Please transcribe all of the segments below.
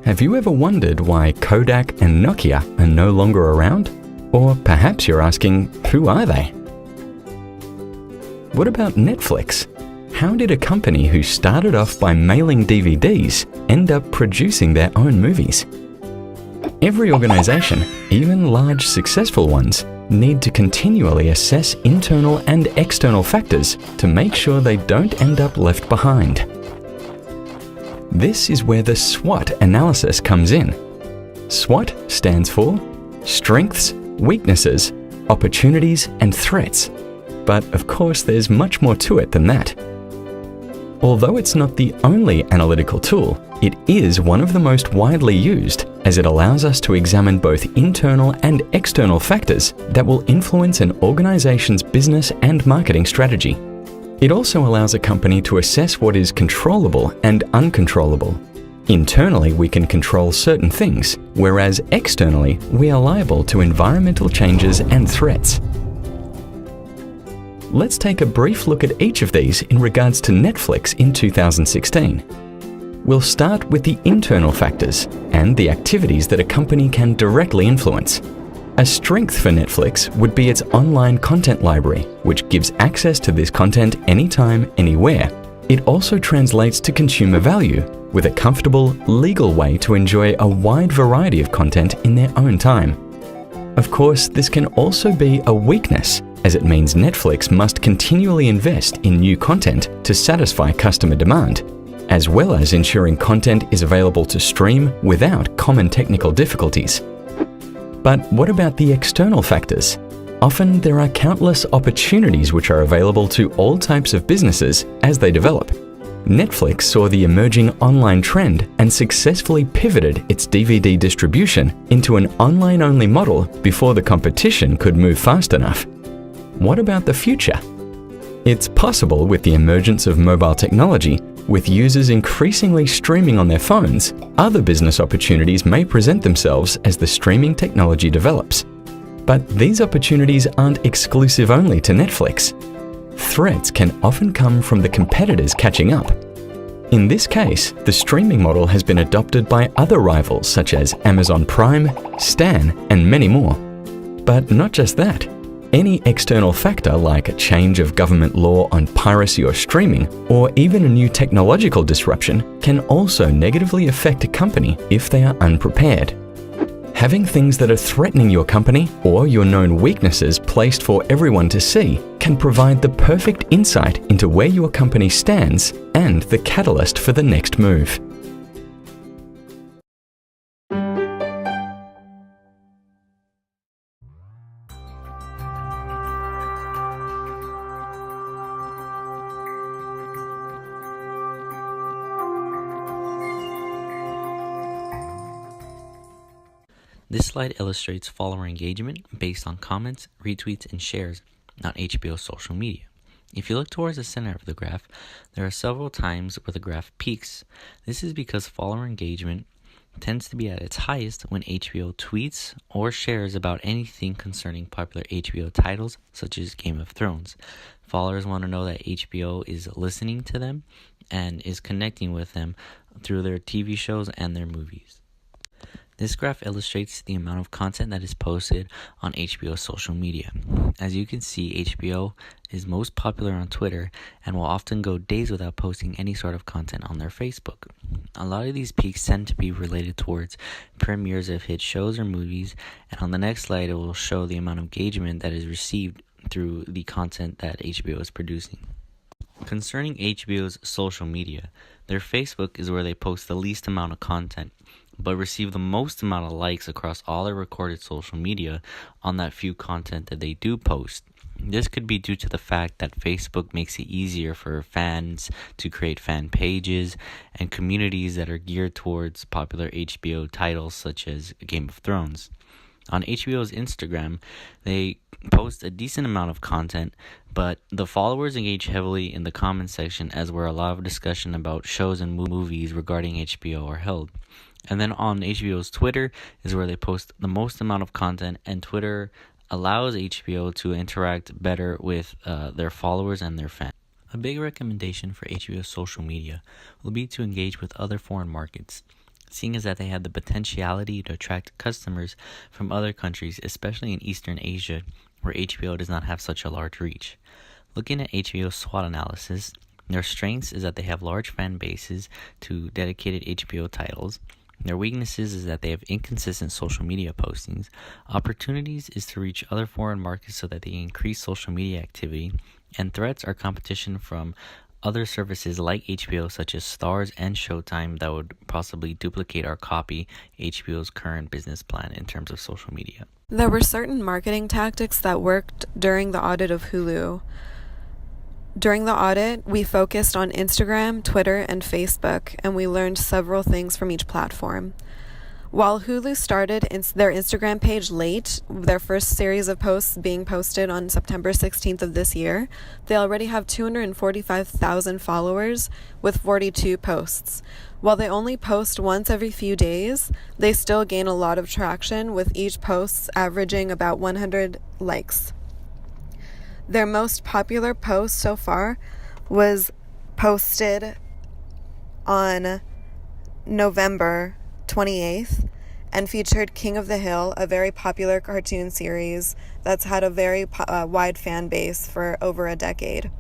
Have you ever wondered why Kodak and Nokia are no longer around? Or perhaps you're asking, who are they? What about Netflix? How did a company who started off by mailing DVDs end up producing their own movies? Every organization, even large successful ones, need to continually assess internal and external factors to make sure they don't end up left behind. This is where the SWOT analysis comes in. SWOT stands for Strengths, Weaknesses, Opportunities, and Threats. But of course, there's much more to it than that. Although it's not the only analytical tool, it is one of the most widely used, as it allows us to examine both internal and external factors that will influence an organization's business and marketing strategy. It also allows a company to assess what is controllable and uncontrollable. Internally, we can control certain things, whereas externally, we are liable to environmental changes and threats. Let's take a brief look at each of these in regards to Netflix in 2016. We'll start with the internal factors and the activities that a company can directly influence. A strength for Netflix would be its online content library, which gives access to this content anytime, anywhere. It also translates to consumer value, with a comfortable, legal way to enjoy a wide variety of content in their own time. Of course, this can also be a weakness, as it means Netflix must continually invest in new content to satisfy customer demand, as well as ensuring content is available to stream without common technical difficulties. But what about the external factors? Often there are countless opportunities which are available to all types of businesses as they develop. Netflix saw the emerging online trend and successfully pivoted its DVD distribution into an online-only model before the competition could move fast enough. What about the future? It's possible with the emergence of mobile technology, with users increasingly streaming on their phones, other business opportunities may present themselves as the streaming technology develops. But these opportunities aren't exclusive only to Netflix. Threats can often come from the competitors catching up. In this case, the streaming model has been adopted by other rivals such as Amazon Prime, Stan, and many more. But not just that. Any external factor like a change of government law on piracy or streaming, or even a new technological disruption, can also negatively affect a company if they are unprepared. Having things that are threatening your company or your known weaknesses placed for everyone to see can provide the perfect insight into where your company stands and the catalyst for the next move. This slide illustrates follower engagement based on comments, retweets, and shares on HBO's social media. If you look towards the center of the graph, there are several times where the graph peaks. This is because follower engagement tends to be at its highest when HBO tweets or shares about anything concerning popular HBO titles such as Game of Thrones. Followers want to know that HBO is listening to them and is connecting with them through their TV shows and their movies. This graph illustrates the amount of content that is posted on HBO's social media. As you can see, HBO is most popular on Twitter and will often go days without posting any sort of content on their Facebook. A lot of these peaks tend to be related towards premieres of hit shows or movies, and on the next slide it will show the amount of engagement that is received through the content that HBO is producing. Concerning HBO's social media, their Facebook is where they post the least amount of content, but receive the most amount of likes across all their recorded social media on that few content that they do post. This could be due to the fact that Facebook makes it easier for fans to create fan pages and communities that are geared towards popular HBO titles such as Game of Thrones. On HBO's Instagram, they post a decent amount of content, but the followers engage heavily in the comment section, as where a lot of discussion about shows and movies regarding HBO are held. And then on HBO's Twitter is where they post the most amount of content, and Twitter allows HBO to interact better with their followers and their fans. A big recommendation for HBO's social media will be to engage with other foreign markets. seeing as that they have the potentiality to attract customers from other countries, especially in Eastern Asia, where HBO does not have such a large reach. Looking at HBO's SWOT analysis, their strengths is that they have large fan bases to dedicated HBO titles. Their weaknesses is that they have inconsistent social media postings. Opportunities is to reach other foreign markets so that they increase social media activity. And threats are competition from other services like HBO, such as Starz and Showtime, that would possibly duplicate or copy HBO's current business plan in terms of social media. There were certain marketing tactics that worked during the audit of Hulu. During the audit, we focused on Instagram, Twitter, and Facebook, and we learned several things from each platform. While Hulu started their Instagram page late, their first series of posts being posted on September 16th of this year, they already have 245,000 followers with 42 posts. While they only post once every few days, they still gain a lot of traction, with each post averaging about 100 likes. Their most popular post so far was posted on November 28th and featured King of the Hill, a very popular cartoon series that's had a very wide fan base for over a decade.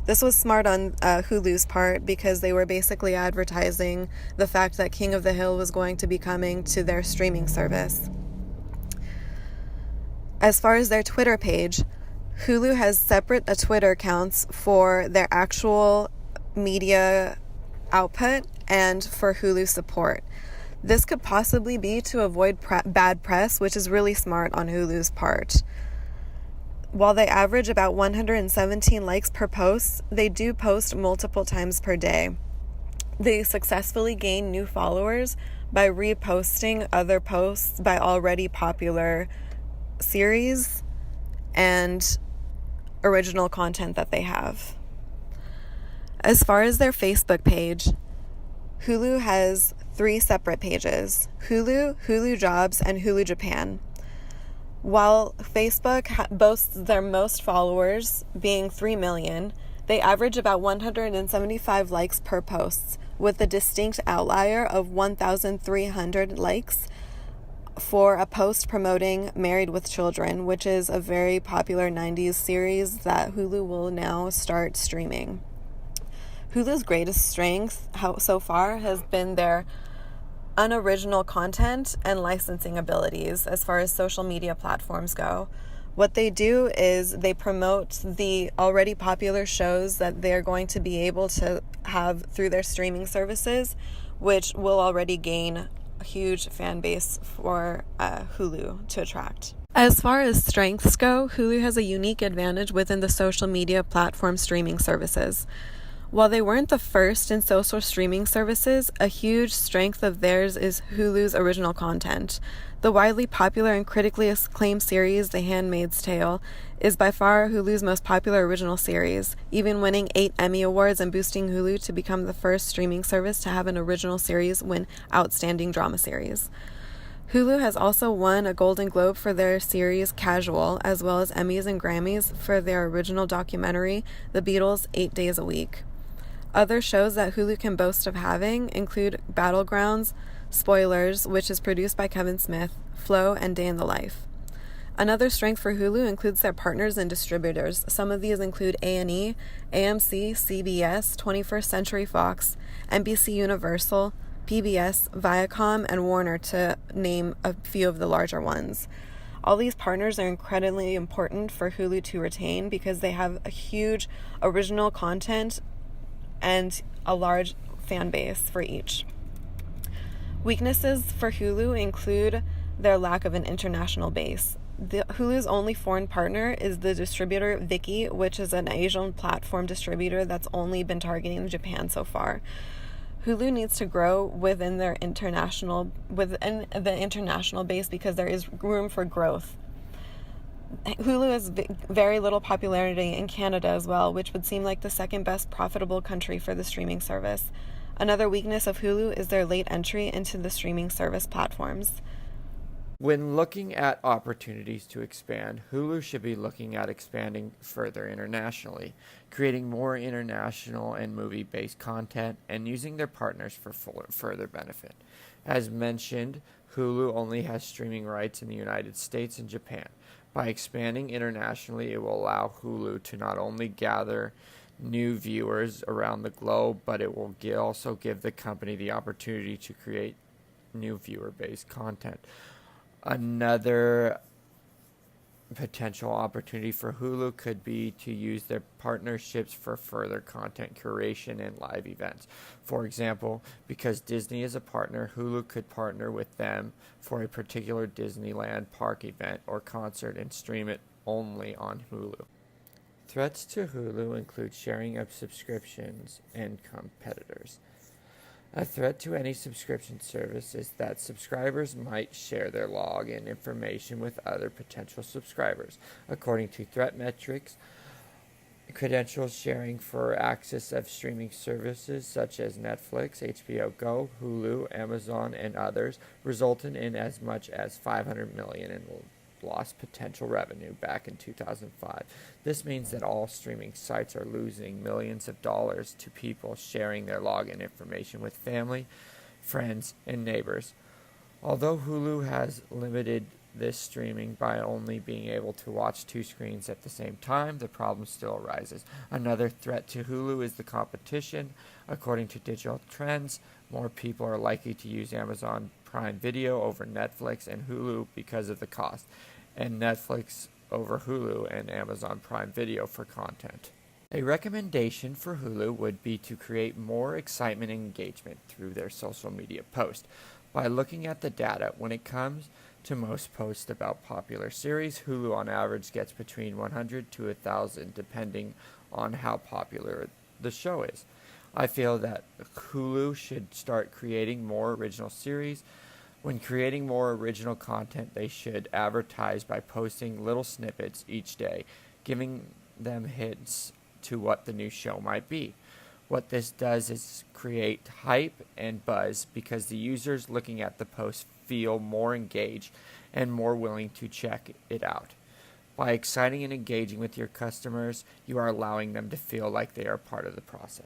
This was smart on Hulu's part because they were basically advertising the fact that King of the Hill was going to be coming to their streaming service. As far as their Twitter page, Hulu has separate Twitter accounts for their actual media output and for Hulu support. This could possibly be to avoid bad press, which is really smart on Hulu's part. While they average about 117 likes per post, they do post multiple times per day. They successfully gain new followers by reposting other posts by already popular series and original content that they have. As far as their Facebook page, Hulu has 3 separate pages: Hulu, Hulu Jobs, and Hulu Japan. While Facebook boasts their most followers, being 3 million, they average about 175 likes per post, with a distinct outlier of 1,300 likes for a post promoting Married with Children, which is a very popular 90s series that Hulu will now start streaming. Hulu's greatest strength so far has been their unoriginal content and licensing abilities as far as social media platforms go. What they do is they promote the already popular shows that they're going to be able to have through their streaming services, which will already gain a huge fan base for Hulu to attract. As far as strengths go, Hulu has a unique advantage within the social media platform streaming services. While they weren't the first in social streaming services, a huge strength of theirs is Hulu's original content. The widely popular and critically acclaimed series, The Handmaid's Tale, is by far Hulu's most popular original series, even winning 8 Emmy Awards and boosting Hulu to become the first streaming service to have an original series win Outstanding Drama Series. Hulu has also won a Golden Globe for their series Casual, as well as Emmys and Grammys for their original documentary, The Beatles 8 Days a Week. Other shows that Hulu can boast of having include Battlegrounds, Spoilers, which is produced by Kevin Smith, Flow, and Day in the Life. Another strength for Hulu includes their partners and distributors. Some of these include A&E, AMC, CBS, 21st Century Fox, NBC Universal, PBS, Viacom, and Warner, to name a few of the larger ones. All these partners are incredibly important for Hulu to retain because they have a huge original content and a large fan base for each. Weaknesses for Hulu include their lack of an international base. Hulu's only foreign partner is the distributor Viki, which is an Asian platform distributor that's only been targeting Japan so far. Hulu needs to grow within the international base because there is room for growth. Hulu has very little popularity in Canada as well, which would seem like the second best profitable country for the streaming service. Another weakness of Hulu is their late entry into the streaming service platforms. When looking at opportunities to expand, Hulu should be looking at expanding further internationally, creating more international and movie-based content, and using their partners for further benefit. As mentioned, Hulu only has streaming rights in the United States and Japan. By expanding internationally, it will allow Hulu to not only gather new viewers around the globe, but it will also give the company the opportunity to create new viewer-based content. Another potential opportunity for Hulu could be to use their partnerships for further content curation and live events. For example, because Disney is a partner, Hulu could partner with them for a particular Disneyland park event or concert and stream it only on Hulu. Threats to Hulu include sharing of subscriptions and competitors. A threat to any subscription service is that subscribers might share their login information with other potential subscribers. According to threat metrics, credentials sharing for access of streaming services such as Netflix, HBO Go, Hulu, Amazon, and others resulted in as much as $500 million in lost potential revenue back in 2005. This means that all streaming sites are losing millions of dollars to people sharing their login information with family, friends, and neighbors. Although Hulu has limited this streaming by only being able to watch two screens at the same time, the problem still arises. Another threat to Hulu is the competition. According to Digital Trends, more people are likely to use Amazon Prime Video over Netflix and Hulu because of the cost, and Netflix over Hulu and Amazon Prime Video for content. A recommendation for Hulu would be to create more excitement and engagement through their social media posts. By looking at the data, when it comes to most posts about popular series, Hulu on average gets between 100 to 1,000 depending on how popular the show is. I feel that Hulu should start creating more original series. When creating more original content, they should advertise by posting little snippets each day, giving them hints to what the new show might be. What this does is create hype and buzz because the users looking at the post feel more engaged and more willing to check it out. By exciting and engaging with your customers, you are allowing them to feel like they are part of the process.